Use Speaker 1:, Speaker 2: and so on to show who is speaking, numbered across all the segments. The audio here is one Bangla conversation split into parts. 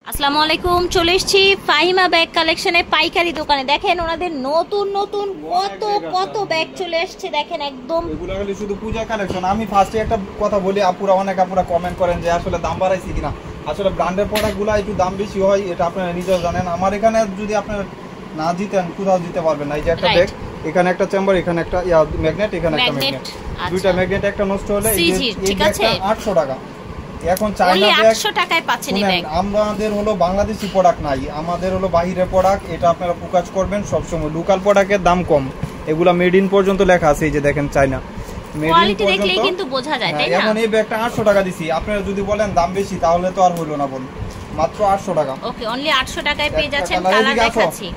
Speaker 1: আসসালামু আলাইকুম, চলে এসেছি ফাহিমা ব্যাগ কালেকশনে পাইকারি দোকানে। দেখেন ওনাদের নতুন নতুন কত কত ব্যাগ চলে আসছে। দেখেন একদম
Speaker 2: এগুলো হলো শুধু পূজা কালেকশন। আমি ফার্স্টে একটা কথা বলি, অনেক আপুরা কমেন্ট করেন যে আসলে দাম বাড়াইছে কিনা। আসলে ব্র্যান্ডের প্রোডাক্টগুলো একটু দাম বেশি হয়, এটা আপনারা নিজেও জানেন। আমার এখানে যদি আপনারা না জিতেন কোথাও জিতে পারবেন না। এই যে একটা ব্যাগ, এখানে একটা চেম্বার, এখানে একটা ম্যাগনেট, এখানে একটা ম্যাগনেট, দুইটা ম্যাগনেট একটা নষ্ট হলে এই ব্যাগটা 800 টাকা। এখন চায়না ব্যাগ
Speaker 1: 800 টাকায় পাচ্ছেন এই ব্যাগ।
Speaker 2: আমাদের হলো বাংলাদেশি প্রোডাক্ট নাই, আমাদের হলো বাইরের প্রোডাক্ট। এটা আপনারা ফোকাস করবেন সবসময়। লোকাল প্রোডাক্টের দাম কম, এগুলা মেড ইন পর্যন্ত লেখা আছে। এই যে দেখেন চায়না
Speaker 1: কোয়ালিটি দেখলেই কিন্তু বোঝা যায়, তাই না?
Speaker 2: এখন এই ব্যাগটা 800 টাকা দিছি। আপনারা যদি বলেন দাম বেশি তাহলে তো আর হলো না, বল মাত্র 800 টাকা।
Speaker 1: ওকে, অনলি 800 টাকায় পেয়ে যাচ্ছেন। কালার দেখাচ্ছি,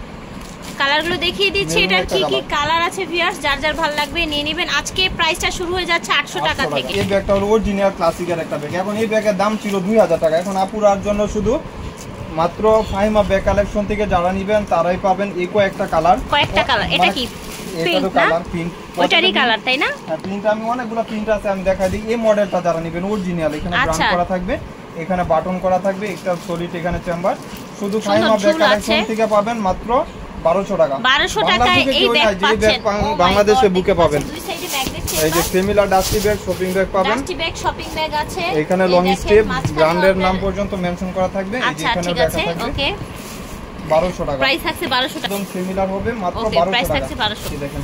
Speaker 1: কালারগুলো দেখিয়ে দিচ্ছি। এটার কি কি কালার আছে ভিউয়ার্স, যার যার ভালো লাগবে নিয়ে নেবেন। আজকে প্রাইসটা শুরু হয়ে যাচ্ছে 800 টাকা থেকে।
Speaker 2: এই ব্যাগটা হলো অরিজিনাল ক্লাসিকের একটা ব্যাগ। এখন এই ব্যাগের দাম ছিল 2000 টাকা। এখন আপুরার জন্য শুধু মাত্র ফাহিমা ব্যাগ কালেকশন থেকে যারা নেবেন তারাই পাবেন এই কয়েকটা কালার।
Speaker 1: কয়েকটা কালার, এটা কি
Speaker 2: এটারও কালার প্রিন্ট,
Speaker 1: ওইটারই কালার, তাই না?
Speaker 2: হ্যাঁ, প্রিন্ট আমি অনেকগুলো প্রিন্ট আছে, আমি দেখাই দিই। এই মডেলটা যারা নেবেন অরিজিনাল, এখানে ব্রান্ড করা থাকবে, এখানে বাটন করা থাকবে, একটা সলিড এখানে চেম্বার। শুধু ফাহিমা ব্যাগ কালেকশন থেকে পাবেন মাত্র 1200 টাকা।
Speaker 1: 1200 টাকায় এই ব্যাগ পাচ্ছেন।
Speaker 2: বাংলাদেশে বুকে পাবেন।
Speaker 1: দুই সাইডে ম্যাগনেট চেম্বার,
Speaker 2: এই যে similar dusty bag, shopping bag পাবেন।
Speaker 1: ডাস্টি ব্যাগ, শপিং ব্যাগ আছে।
Speaker 2: এখানে লং স্টেপ ব্র্যান্ডের নাম পর্যন্ত মেনশন করা থাকবে। এই যে এখানে লেখা থাকবে।
Speaker 1: ওকে,
Speaker 2: 1200 টাকা
Speaker 1: প্রাইস থাকছে 1200 টাকা।
Speaker 2: একদম সিমিলার হবে, মাত্র 1200 টাকা।
Speaker 1: প্রাইস থাকছে 1200।
Speaker 2: দেখেন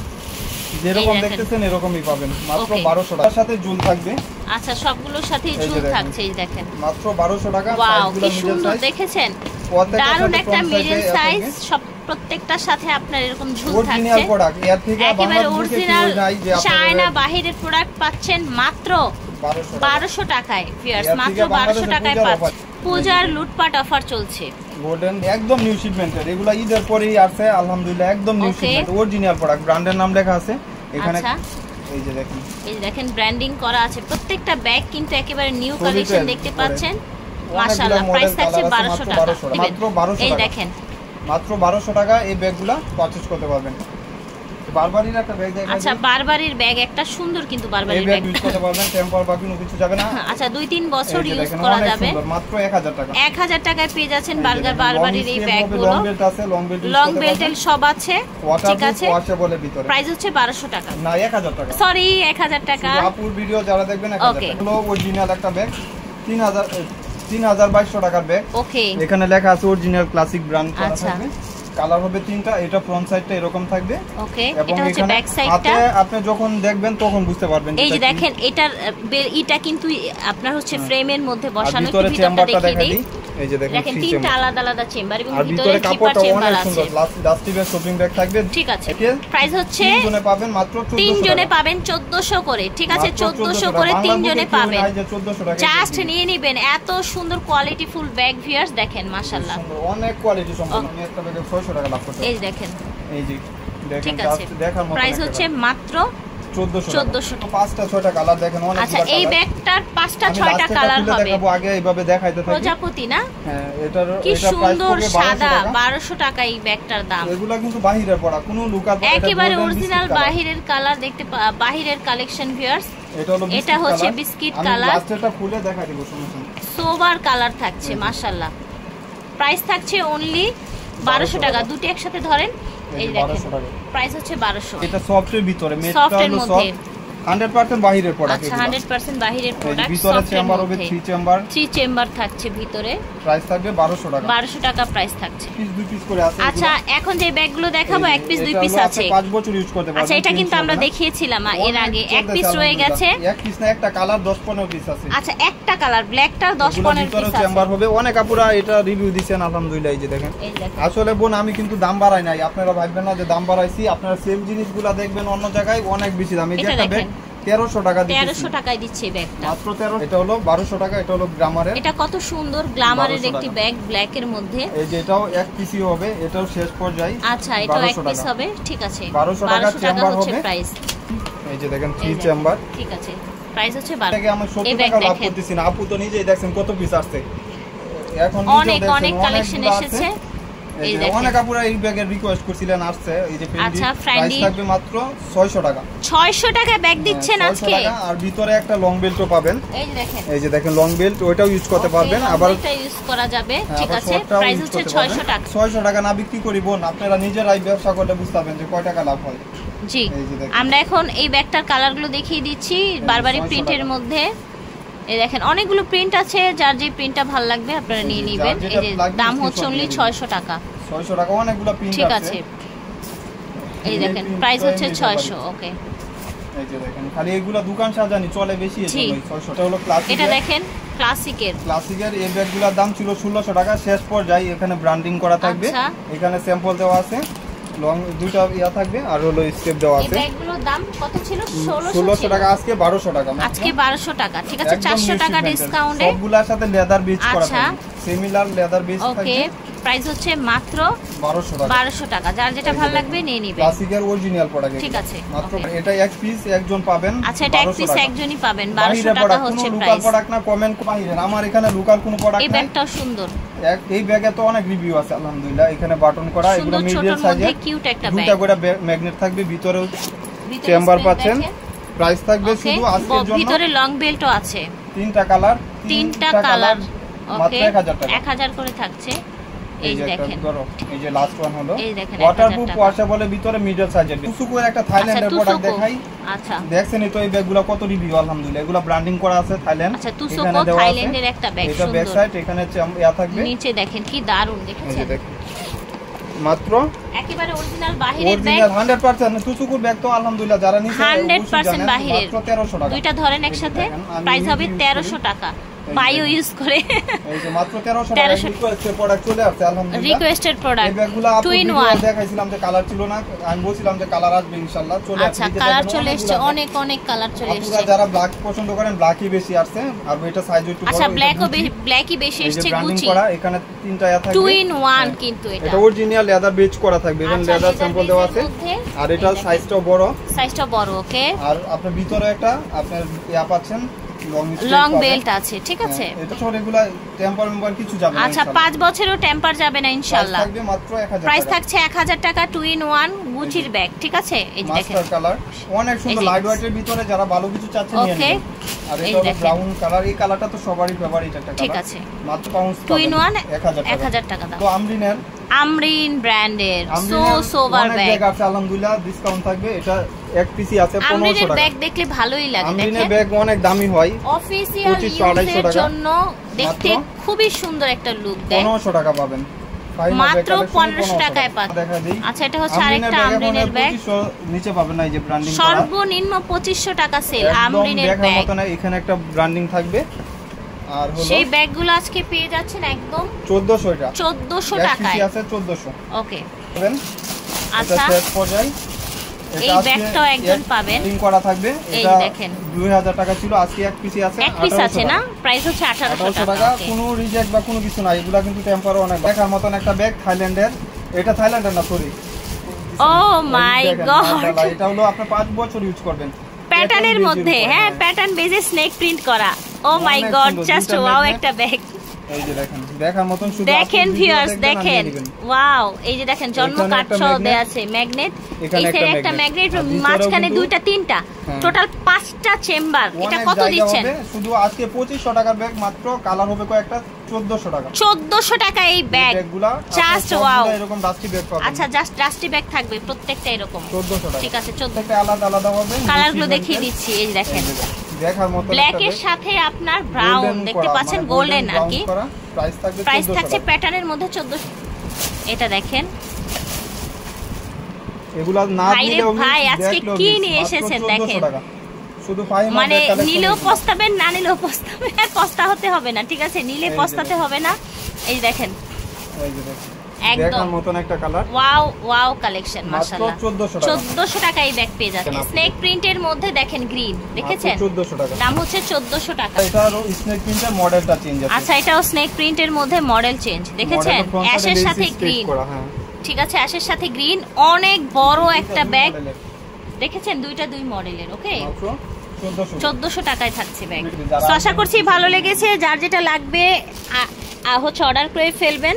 Speaker 2: যেরকম দেখতেছেন এরকমই পাবেন, মাত্র 1200 টাকার সাথে ঝুল থাকবে।
Speaker 1: আচ্ছা, সবগুলোর সাথেই ঝুল থাকছে। এই দেখেন
Speaker 2: মাত্র 1200 টাকা।
Speaker 1: ওয়াও, কি সুন্দর দেখেছেন, দারুন একটা মিডল সাইজ। সব প্রত্যেকটার সাথে আপনার এরকম ঝুল থাকছে।
Speaker 2: অরিজিনাল প্রোডাক্ট, এর থেকে
Speaker 1: একেবারে অরিজিনাল চায়না বাহিরের প্রোডাক্ট পাচ্ছেন মাত্র 1200 টাকায়। ভিউয়ার্স, মাত্র 1200 টাকায় পাচ্ছেন। পূজার লুটপাট অফার চলছে।
Speaker 2: গোল্ডেন একদম নিউ শিপমেন্টের, এগুলা ঈদের পরেই আসছে আলহামদুলিল্লাহ। একদম নিউ শিপমেন্ট, অরিজিনাল প্রোডাক্ট, ব্র্যান্ডের নাম লেখা আছে এখানে। এই যে দেখেন,
Speaker 1: এই দেখেন ব্র্যান্ডিং করা আছে। প্রত্যেকটা ব্যাগ কিন্তু একেবারে নিউ কালেকশন দেখতে পাচ্ছেন। মাশাআল্লাহ, প্রাইস থাকছে 1200 টাকা।
Speaker 2: মাত্র 1200 টাকা।
Speaker 1: এই দেখেন
Speaker 2: মাত্র 1200 টাকা এই ব্যাগগুলা পারচেজ করতে পারবেন। বারবারির একটা ব্যাগ দেখাই।
Speaker 1: আচ্ছা, বারবারির ব্যাগ একটা সুন্দর, কিন্তু বারবারির ব্যাগ
Speaker 2: ইউজ করতে পারবেন, টেম্পার বা কোনো কিছু যাবে না।
Speaker 1: আচ্ছা, 2-3 বছর ইউজ করা যাবে।
Speaker 2: মাত্র 1000 টাকা।
Speaker 1: 1000 টাকায় পেয়ে যাচ্ছেন বারবারির এই ব্যাগগুলো।
Speaker 2: লং বেল্ট আছে,
Speaker 1: লং বেল্টেল সব আছে। ঠিক আছে,
Speaker 2: ওয়াশেবলের ভিতরে।
Speaker 1: প্রাইস হচ্ছে 1200 টাকা,
Speaker 2: না 1000 টাকা।
Speaker 1: সরি, 1000 টাকা।
Speaker 2: আপুর ভিডিও যারা দেখবেন 1000 টাকা। হলো অরিজিনাল একটা ব্যাগ, 3200 টাকার ব্যাগ।
Speaker 1: ওকে,
Speaker 2: এখানে লেখা আছে অরিজিনাল ক্লাসিক ব্র্যান্ড করা থাকবে। কালার হবে 3টা। এটা ফ্রন্ট সাইডটা এরকম থাকবে।
Speaker 1: ওকে, এটা হচ্ছে ব্যাক সাইডটা।
Speaker 2: আপনি যখন দেখবেন তখন বুঝতে পারবেন।
Speaker 1: এই যে দেখেন, এটা কিন্তু আপনার হচ্ছে ফ্রেমের মধ্যে বসানো।
Speaker 2: ভিতরে চেম্বারটা দেখাই দিই। এই যে দেখেন
Speaker 1: 3টা আলাদা আলাদা চেম্বার এবং
Speaker 2: ভিতরে
Speaker 1: কিপার চেম্বার আছে।
Speaker 2: ডাস্টি ব্যাগ, শপিং ব্যাগ থাকবে।
Speaker 1: ঠিক আছে, প্রাইস হচ্ছে
Speaker 2: 3 জনে পাবেন মাত্র 1400
Speaker 1: 3 জনে পাবেন 1400 করে। ঠিক আছে, 1400 করে 3 জনে পাবেন। জাস্ট নিয়ে নেবেন। এত সুন্দর কোয়ালিটি ফুল ব্যাগ ভিউয়ার্স, দেখেন মাশাআল্লাহ,
Speaker 2: অনেক কোয়ালিটি সম্পন্ন। আমি একটা ব্যাগে 600 টাকা লাভ করতে।
Speaker 1: এই দেখেন,
Speaker 2: এই যে দেখেন,
Speaker 1: ঠিক আছে,
Speaker 2: দেখার মতো।
Speaker 1: প্রাইস হচ্ছে মাত্র
Speaker 2: 1400 টাকা। 5টা 6টা কালার দেখেন, অনেক।
Speaker 1: আচ্ছা, এই ব্যাগটার 5টা 6টা কালার হবে।
Speaker 2: দেখাবো, আগে এইভাবে দেখাইতে থাকি।
Speaker 1: প্রজাপতি না?
Speaker 2: হ্যাঁ, এটার
Speaker 1: কি সুন্দর সাদা, 1200 টাকা এই ব্যাগটার দাম।
Speaker 2: এগুলা কিন্তু বাহিরের পড়া, কোনো লোকাল পড়া,
Speaker 1: একেবারে অরিজিনাল বাহিরের কালার দেখতে বাহিরের কালেকশন ভিউয়ার্স। এটা হচ্ছে বিস্কিট কালার।
Speaker 2: আমি লাস্টেরটা খুলে দেখাই দিব, শুনুন।
Speaker 1: সোবার কালার থাকছে মাশাআল্লাহ। প্রাইস থাকছে অনলি 1200 টাকা। দুটো একসাথে ধরেন, এই দেখেন, প্রাইস হচ্ছে 1200।
Speaker 2: এটা সফটের ভিতরে,
Speaker 1: সফটের মধ্যে
Speaker 2: 100% বাহিরের প্রোডাক্ট।
Speaker 1: আচ্ছা, 100% বাহিরের প্রোডাক্ট।
Speaker 2: ভিতরে চেম্বার হবে 3
Speaker 1: চেম্বার থাকছে ভিতরে।
Speaker 2: প্রাইস থাকবে 1200 টাকা।
Speaker 1: 1200 টাকা প্রাইস থাকছে।
Speaker 2: পিস 2 পিস করে আছে।
Speaker 1: আচ্ছা, এখন যে ব্যাগগুলো দেখাবো এক পিস 2 পিস আছে।
Speaker 2: 5 বছর ইউজ করতে পারবেন।
Speaker 1: আচ্ছা, এটা কিন্তু আমরা দেখিয়েছিলাম এর আগে। এক পিস রয়ে গেছে।
Speaker 2: এক পিস না, একটা কালার 10-15 পিস আছে।
Speaker 1: আচ্ছা, একটা কালার ব্ল্যাকটার 10-15 পিস আছে।
Speaker 2: চেম্বার হবে। অনেক আপুরা এটা রিভিউ দিবেন আলহামদুলিল্লাহ। এই যে দেখেন, আসলে বোন আমি কিন্তু দাম বাড়াই নাই, আপনারা ভাববেন না যে দাম বাড়াইছি। আপনারা সেম জিনিসগুলো দেখবেন অন্য জায়গায় অনেক বেশি দাম। এই যে একটা ব্যাগ 1300 টাকা দিচ্ছি।
Speaker 1: 1300 টাকায় দিচ্ছে ব্যাগটা
Speaker 2: মাত্র 13। এটা হলো 1200 টাকা। এটা হলো গ্লামারের।
Speaker 1: এটা কত সুন্দর গ্লামারের একটি ব্যাগ, ব্ল্যাক এর মধ্যে।
Speaker 2: এই যে এটাও এক পিসি হবে, এটাও শেষ পর্যায়ে।
Speaker 1: আচ্ছা, এটাও এক পিস হবে। ঠিক আছে,
Speaker 2: 1200 টাকা চেম্বার হবে
Speaker 1: প্রাইস।
Speaker 2: এই যে দেখেন 3 চেম্বার।
Speaker 1: ঠিক আছে, প্রাইস হচ্ছে 1200
Speaker 2: টাকা। আমি 70 টাকা লাভ করতেছি না। আপু তো নিজেই দেখছেন কত পিস আসছে। এখন
Speaker 1: অনেক কালেকশন এসেছে। এই দেখেন
Speaker 2: অনেক আপুরা এই ব্যাগের রিকোয়েস্ট করছিলেন, আসছে এই যে ফ্রেন্ডি।
Speaker 1: আচ্ছা,
Speaker 2: প্রাইস থাকবে মাত্র 600 টাকা।
Speaker 1: 600 টাকা ব্যাগ দিচ্ছেন আজকে।
Speaker 2: আর ভিতরে একটা লং বেল্টও পাবেন।
Speaker 1: এই যে
Speaker 2: দেখেন লং বেল্ট, ওইটাও ইউজ করতে পারবেন, আবার
Speaker 1: এটা ইউজ করা যাবে। ঠিক আছে, প্রাইস হচ্ছে 600 টাকা।
Speaker 2: 600 টাকা না বিক্রি করি বোন, আপনারা নিজেরাই ব্যবসা করলে বুঝতে পারবেন যে কয় টাকা লাভ হয়।
Speaker 1: জি, আমরা এখন এই ব্যাগটার কালারগুলো দেখিয়ে দিচ্ছি বারবারি প্রিন্টের মধ্যে। এই দেখেন অনেকগুলো প্রিন্ট আছে, যার যে প্রিন্টটা ভালো লাগবে আপনারা নিয়ে নেবেন। এই যে দাম হচ্ছে অনলি 600 টাকা।
Speaker 2: 600 টাকা অনেকগুলো প্রিন্ট আছে।
Speaker 1: ঠিক আছে, এই দেখেন প্রাইস হচ্ছে 600। ওকে,
Speaker 2: এই যে দেখেন খালি এগুলা দোকান সাজানি চলে বেশি, এই 600 টা হলো ক্লাসিক।
Speaker 1: এটা দেখেন ক্লাসিকের
Speaker 2: এই ব্যাগগুলোর দাম ছিল 1600 টাকা। শেষ পর্যায়ে এখানে ব্র্যান্ডিং করা থাকবে, এখানে স্যাম্পল দেওয়া আছে, লং দুটো ইয়া থাকবে আর হলো স্টেপ দেওয়া আছে।
Speaker 1: এই ব্যাগগুলোর দাম কত ছিল?
Speaker 2: 1600 টাকা, আজকে 1200 টাকা।
Speaker 1: আজকে 1200 টাকা। ঠিক আছে, 400 টাকা ডিসকাউন্টে
Speaker 2: সবগুলোর সাথে লেদার বেজ করা থাকবে, সিমিলার লেদার বেজ থাকবে।
Speaker 1: ওকে, প্রাইস হচ্ছে মাত্র
Speaker 2: 1200
Speaker 1: টাকা। যার যেটা ভালো লাগবে নিয়ে নেবেন।
Speaker 2: ক্লাসিকের অরিজিনাল প্রোডাক্ট।
Speaker 1: ঠিক আছে,
Speaker 2: মাত্র এটা এক পিস একজন পাবেন।
Speaker 1: আচ্ছা, এটা এক পিস একজনই পাবেন। 1200 টাকা হচ্ছে প্রাইস।
Speaker 2: লোকাল প্রোডাক্ট না, কমেন্ট বাইরের। আমার এখানে লোকাল কোনো প্রোডাক্ট নাই।
Speaker 1: এই ব্যাগটাও সুন্দর।
Speaker 2: এই ব্যাগে তো অনেক রিভিউ আছে আলহামদুলিল্লাহ। এখানে বাটন করা, এগুলো মিডিয়াম সাইজের,
Speaker 1: কিউট একটা ব্যাগ।
Speaker 2: দুটো করে ম্যাগনেট থাকবে, ভিতরে চেম্বার পাচ্ছেন। প্রাইস থাকবে শুধু আজকের জন্য,
Speaker 1: ভিতরে লং বেল্টও আছে,
Speaker 2: তিনটা কালার মাত্র 1000 টাকা।
Speaker 1: 1000 করে থাকছে। এই দেখেন,
Speaker 2: এই যে লাস্ট ওয়ান হলো ওয়াটারপ্রুফ ওয়াশেবল, ভিতরে মিডল সাইজের তুসুকুর একটা থাইল্যান্ডের প্রোডাক্ট দেখাই।
Speaker 1: আচ্ছা,
Speaker 2: দেখছেনই তো এই ব্যাগগুলো কত রিভিউ আলহামদুলিল্লাহ। এগুলো ব্র্যান্ডিং করা আছে থাইল্যান্ড।
Speaker 1: আচ্ছা, তুসুকো থাইল্যান্ডের একটা ব্যাগ,
Speaker 2: এটা ব্যাক সাইড, এখানে ইয়া থাকবে।
Speaker 1: নিচে দেখেন কি দারুন, দেখেছেন?
Speaker 2: মাত্র
Speaker 1: একেবারে অরিজিনাল বাহিরের ব্যাগ,
Speaker 2: 100% তুসুকুর ব্যাগ তো আলহামদুলিল্লাহ যারা নিছে
Speaker 1: 100% বাহিরের।
Speaker 2: মাত্র 1300 টাকা।
Speaker 1: দুইটা ধরেন একসাথে, প্রাইস হবে 1300 টাকা। বায়ো ইউজ করে
Speaker 2: এই যে মাত্র 1300 টাকা রিকোয়েস্টেড প্রোডাক্ট চলে আসছে আলহামদুলিল্লাহ।
Speaker 1: রিকোয়েস্টেড প্রোডাক্ট
Speaker 2: এই ব্যাগগুলো আপনি দেখাইছিলাম যে কালার ছিল না, আমি বলছিলাম যে কালার আসবে ইনশাআল্লাহ, চলে আসছে।
Speaker 1: আচ্ছা, কালার চলে এসেছে, অনেক কালার চলে এসেছে।
Speaker 2: আপনারা যারা ব্ল্যাক পছন্দ করেন ব্ল্যাকই বেশি আসছে, আর এটা সাইজ একটু বড়।
Speaker 1: আচ্ছা, ব্ল্যাকই বেশি এসেছে। গুচি
Speaker 2: করা, এখানে তিনটা ইয়া থাকবে,
Speaker 1: 2 in 1 কিন্তু
Speaker 2: এটা অরিজিনাল লেদার বেজ করা থাকবে, এবং লেদার স্যাম্পল দেওয়া আছে। আর এটা সাইজটাও বড়। ওকে। আর আপনার ভিতরে একটা আপনার ইয়া পাচ্ছেন,
Speaker 1: লং বেল্ট আছে। ঠিক আছে,
Speaker 2: এটা ছোট, এগুলা টেম্পার মেম্বার কিছু যাবে না।
Speaker 1: আচ্ছা, 5 বছরেও টেম্পার যাবে না ইনশাআল্লাহ।
Speaker 2: থাকবে মাত্র 1000
Speaker 1: প্রাইস থাকছে 1000 টাকা। 2 in 1 গুচির ব্যাগ। ঠিক আছে, এই যে দেখেন
Speaker 2: মাস্টার কালার, অনেক সুন্দর লাইট ওয়েটের ভিতরে, যারা ভালো কিছু চাচ্ছেন নিয়ে নেবেন। আর এটা হলো ব্রাউন কালার, এই কালারটা তো সবারই ফেভারিট একটা কালার।
Speaker 1: ঠিক আছে,
Speaker 2: মাত্র পাউন্ড
Speaker 1: 2 in 1 1000 টাকা দাম।
Speaker 2: তো
Speaker 1: আমরিন ব্র্যান্ডের সোভার ব্যাগ
Speaker 2: আছে আলহামদুলিল্লাহ, ডিসকাউন্ট থাকবে। এটা এক পিসি আছে 1500 টাকা।
Speaker 1: আমরিনের ব্যাগ দেখলে ভালোই লাগে। দেখেন,
Speaker 2: আমরিনের ব্যাগ অনেক দামি হয়,
Speaker 1: অফিশিয়াল ইউজের জন্য দেখতে খুবই সুন্দর একটা লুক দেয়।
Speaker 2: 1500 টাকা পাবেন,
Speaker 1: মাত্র 1500 টাকায় পাবেন। আচ্ছা, এটা হচ্ছে আরেকটা আমরিনের ব্যাগ,
Speaker 2: নিচে পাবেন না, এই যে ব্র্যান্ডিং করা,
Speaker 1: সর্বনিম্ন 2500 টাকা সেল আমরিনের ব্যাগ।
Speaker 2: এখানে একটা ব্র্যান্ডিং থাকবে। আর হলো
Speaker 1: সেই ব্যাগগুলো আজকে পেয়ে যাচ্ছেন একদম
Speaker 2: 1400 এটা
Speaker 1: 1400 টাকায়
Speaker 2: আছে 1400।
Speaker 1: ওকে,
Speaker 2: আচ্ছা, শেষ পর্যায়ে
Speaker 1: এই ব্যাগটাও একজন পাবেন,
Speaker 2: লিংক করা থাকবে।
Speaker 1: এই দেখেন
Speaker 2: 2000 টাকা ছিল, আজকে এক পিসি আছে,
Speaker 1: এক পিস আছে না, প্রাইস হচ্ছে 1800 টাকা।
Speaker 2: কোনো রিজেক্ট বা কোনো কিছু নাই, এগুলা কিন্তু টেম্পারও অনেক দেখার মতন একটা ব্যাগ থাইল্যান্ডের। এটা থাইল্যান্ডের না, সরি,
Speaker 1: ও মাই গড,
Speaker 2: এটা হলো আপনি 5 বছর ইউজ করবেন।
Speaker 1: প্যাটার্নের মধ্যে, হ্যাঁ, প্যাটার্ন বেজে স্নেক প্রিন্ট করা। ও মাই গড, জাস্ট ওয়াও একটা ব্যাগ।
Speaker 2: এই যে দেখেন, দেখার মতন শুধু
Speaker 1: দেখেন ভিউয়ার্স, দেখেন ওয়াও, এই যে দেখেন জন্ম কার্ড সহ দেয়া আছে, ম্যাগনেট, এখানে একটা ম্যাগনেট, মাঝখানে দুইটা তিনটা, টোটাল 5টা চেম্বার। এটা কত দিচ্ছেন?
Speaker 2: শুধু আজকে 2500 টাকার ব্যাগ, মাত্র কালার হবে কয়েকটা 1400 টাকা।
Speaker 1: 1400 টাকা এই ব্যাগ, জাস্ট ওয়াও।
Speaker 2: এরকম ডাস্টি ব্যাগ পাবেন।
Speaker 1: আচ্ছা, জাস্ট ডাস্টি ব্যাগ থাকবে প্রত্যেকটা এরকম
Speaker 2: 1400 টাকা।
Speaker 1: ঠিক আছে, 1400
Speaker 2: আলাদা আলাদা হবে।
Speaker 1: কালারগুলো দেখিয়ে দিচ্ছি, এই যে দেখেন,
Speaker 2: দেখার মতো
Speaker 1: ব্ল্যাক এর সাথে আপনার ব্রাউন দেখতে পাচ্ছেন, গোল্ডেন আর কি। প্রাইস থাকছে প্যাটার্নের মধ্যে 1400। এটা দেখেন,
Speaker 2: এগুলা না দিলেও
Speaker 1: ভাই আজকে কি নিয়ে এসেছেন দেখেন,
Speaker 2: শুধু ফাইম
Speaker 1: মানে নিলেও পস্তাবেন, না নিলেও পস্তাবেন, আর পস্তা হতে হবে না। ঠিক আছে, নিলে পস্তাতে হবে না। এই দেখেন,
Speaker 2: এই যে দেখেন,
Speaker 1: একদম
Speaker 2: মতন একটা কালার,
Speaker 1: ওয়াও ওয়াও কালেকশন, মাশাআল্লাহ।
Speaker 2: 1400
Speaker 1: টাকা এই ব্যাগ পেয়ে যাচ্ছেন। স্নেক প্রিন্টের মধ্যে দেখেন গ্রিন, দেখেছেন,
Speaker 2: 1400 টাকা,
Speaker 1: দাম হচ্ছে 1400 টাকা।
Speaker 2: এটারও স্নেক প্রিন্টের মডেলটা চেঞ্জ আছে।
Speaker 1: আচ্ছা, এটাও স্নেক প্রিন্টের মধ্যে মডেল চেঞ্জ, দেখেছেন, অ্যাশের সাথে গ্রিন। ঠিক আছে, অ্যাশের সাথে গ্রিন, অনেক বড় একটা ব্যাগ, দেখেছেন, দুইটা দুই মডেলের। ওকে, 1400 টাকায় থাকছে ব্যাগ। আশা করছি ভালো লেগেছে। যার যেটা লাগবে হচ্ছে অর্ডার করে ফেলবেন,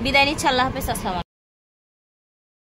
Speaker 1: বিদায় নিচ্ছি, আল্লাহ হাফেজ, আসসালামু আলাইকুম।